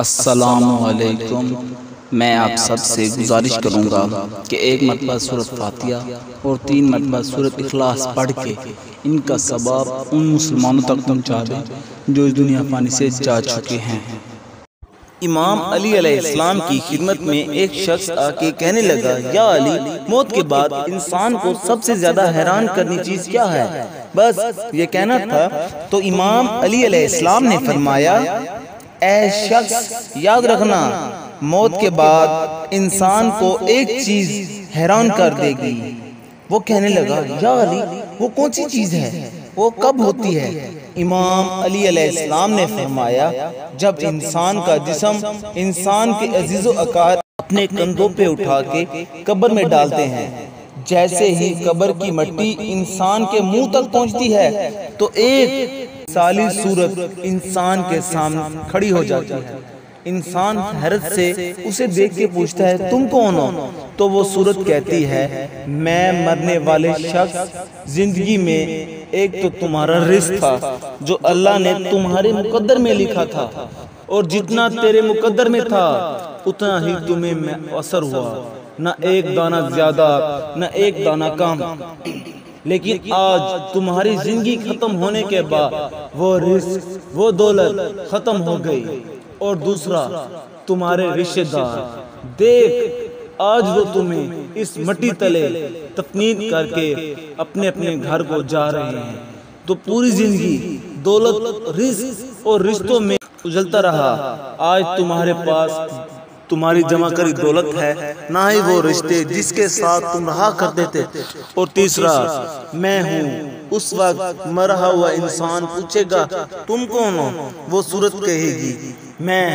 السلام علیکم۔ میں آپ سب سے گزارش کروں گا کہ ایک مرتبہ سورۃ فاتحہ اور 3 مرتبہ سورۃ اخلاص پڑھ کے ان کا ثواب ان مسلمانوں تک پہنچا دیں جو اس دنیا فانی سے جا چکے ہیں۔ امام علی علیہ السلام کی خدمت میں ایک شخص آ کے کہنے لگا، یا علی، موت کے بعد انسان کو سب سے زیادہ حیران کرنی چیز کیا ہے؟ بس یہ کہنا تھا تو امام علی علیہ السلام نے فرمایا، اے شخص، یاد رکھنا، موت کے بعد انسان کو ایک چیز حیران کر دے گی۔ وہ کہنے لگا، یا علی، وہ کون سی چیز ہے؟ وہ کب ہوتی ہے؟ امام علی علیہ السلام نے فرمایا، جب انسان کا جسم انسان کے عزیز و اقارب اپنے کندھوں پہ اٹھا کے قبر میں ڈالتے ہیں، جیسے ہی قبر کی مٹی انسان کے منہ تک پہنچتی ہے تو ایک مثالی صورت انسان کے سامنے کھڑی ہو جاتی ہے۔ انسان حیرت سے اسے دیکھ کے پوچھتا ہے، تم کون ہو؟ تو وہ صورت کہتی ہے، میں مرنے والے شخص، زندگی میں ایک تو تمہارا رزق تھا جو اللہ نے تمہارے مقدر میں لکھا تھا، اور جتنا تیرے مقدر میں تھا اتنا ہی تمہیں اثر ہوا، نہ ایک دانہ زیادہ نہ ایک دانہ کم۔ لیکن آج تمہاری زندگی ختم ہونے کے بعد وہ رزق، وہ دولت ختم ہو گئی، اور دوسرا تمہارے رشتہ دار، دیکھ آج وہ تمہیں اس مٹی تلے دفن کر کے اپنے اپنے گھر کو جا رہے ہیں۔ تو پوری زندگی دولت، رزق اور رشتوں میں اجلتا رہا، آج تمہارے پاس تمہاری جمع کری دولت ہے، نہ ہی وہ رشتے جس کے ساتھ تم رہا کرتے تھے۔ اور تیسرا، میں ہوں۔ اس وقت مرا ہوا انسان پوچھے گا، تم کون ہو؟ وہ صورت کہے گی، میں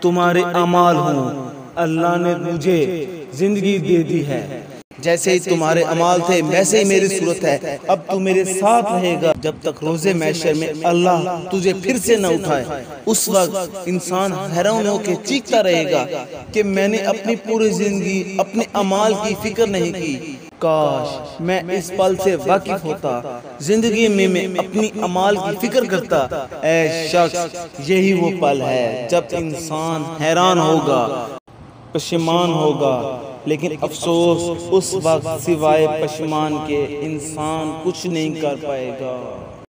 تمہارے اعمال ہوں، اللہ نے مجھے زندگی دے دی ہے، جیسے ہی تمہارے اعمال تھے ویسے ہی میری صورت ہے، اب تو میرے ساتھ رہے گا جب تک روزے محشر میں اللہ تجھے پھر سے نہ اٹھائے۔ اس وقت انسان حیران ہو کے چیختا رہے گا کہ میں نے اپنی پوری زندگی اپنے اعمال کی فکر نہیں کی، کاش میں اس پل سے واقف ہوتا، زندگی میں میں اپنی اعمال کی فکر کرتا۔ اے شخص، یہی وہ پل ہے جب انسان حیران ہوگا، پشیمان ہوگا، لیکن افسوس اس وقت سوائے پشیمان کے انسان کچھ نہیں کر پائے گا۔